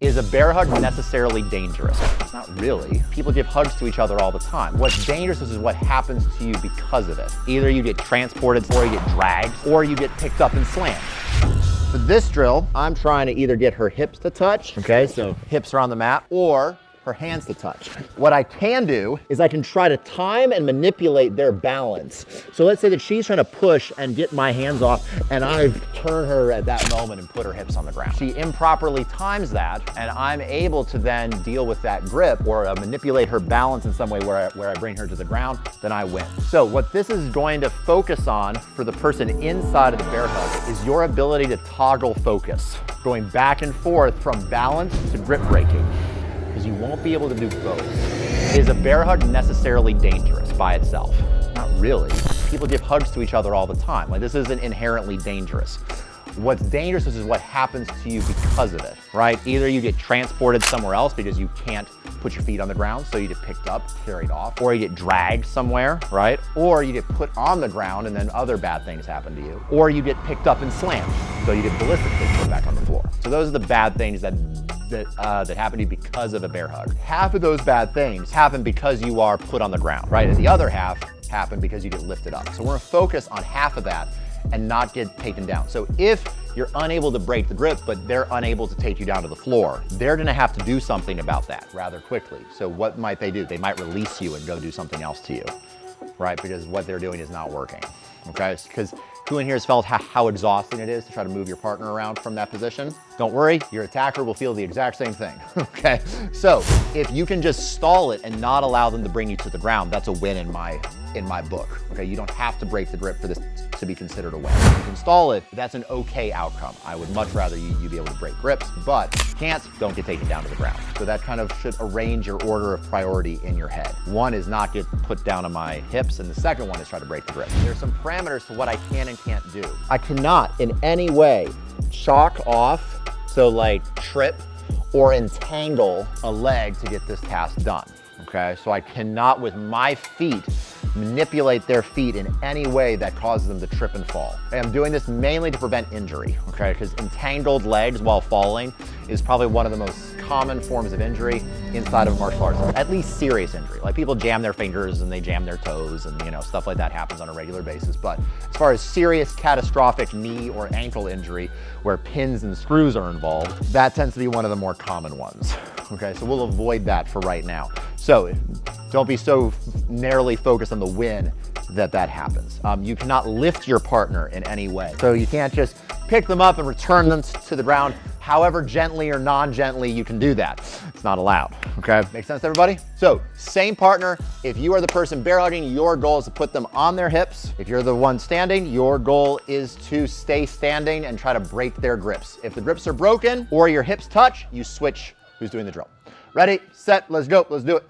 Is a bear hug necessarily dangerous? Not really. People give hugs to each other all the time. What's dangerous is what happens to you because of it. Either you get transported, or you get dragged, or you get picked up and slammed. For this drill, I'm trying to either get her hips to touch, okay, so hips are on the mat, or her hands to touch. What I can do is I can try to time and manipulate their balance. So let's say that she's trying to push and get my hands off, and I turn her at that moment and put her hips on the ground. She improperly times that, and I'm able to then deal with that grip or manipulate her balance in some way where I bring her to the ground, then I win. So what this is going to focus on for the person inside of the bear hug is your ability to toggle focus, going back and forth from balance to grip breaking. Because you won't be able to do both. Is a bear hug necessarily dangerous by itself? Not really. People give hugs to each other all the time. Like, this isn't inherently dangerous. What's dangerous is what happens to you because of it, right? Either you get transported somewhere else because you can't put your feet on the ground, so you get picked up, carried off, or you get dragged somewhere, right? Or you get put on the ground and then other bad things happen to you. Or you get picked up and slammed, so you get ballistically put back on the floor. So those are the bad things that happen to you because of a bear hug. Half of those bad things happen because you are put on the ground, right? And the other half happen because you get lifted up. So we're gonna focus on half of that and not get taken down. So if you're unable to break the grip, but they're unable to take you down to the floor, they're gonna have to do something about that rather quickly. So what might they do? They might release you and go do something else to you, right? Because what they're doing is not working, okay? Because who in here has felt how exhausting it is to try to move your partner around from that position? Don't worry, your attacker will feel the exact same thing, okay? So if you can just stall it and not allow them to bring you to the ground, that's a win in my book, okay? You don't have to break the grip for this to be considered a win. If you can stall it, that's an okay outcome. I would much rather you be able to break grips, but if you can't, don't get taken down to the ground. So that kind of should arrange your order of priority in your head. One is not get put down on my hips, and the second one is try to break the grip. There's some parameters to what I can and can't do. I cannot in any way chalk off, so like trip or entangle a leg to get this task done, okay? So I cannot with my feet manipulate their feet in any way that causes them to trip and fall. Okay, I'm doing this mainly to prevent injury, okay? Because entangled legs while falling is probably one of the most common forms of injury inside of martial arts, at least serious injury. Like people jam their fingers and they jam their toes and stuff like that happens on a regular basis. But as far as serious catastrophic knee or ankle injury where pins and screws are involved, that tends to be one of the more common ones. Okay, so we'll avoid that for right now. So don't be so narrowly focused on the win that happens. You cannot lift your partner in any way. So you can't just pick them up and return them to the ground. However gently or non-gently you can do that. It's not allowed, okay? Make sense to everybody? So same partner, if you are the person bear hugging, your goal is to put them on their hips. If you're the one standing, your goal is to stay standing and try to break their grips. If the grips are broken or your hips touch, you switch who's doing the drill. Ready, set, let's go, let's do it.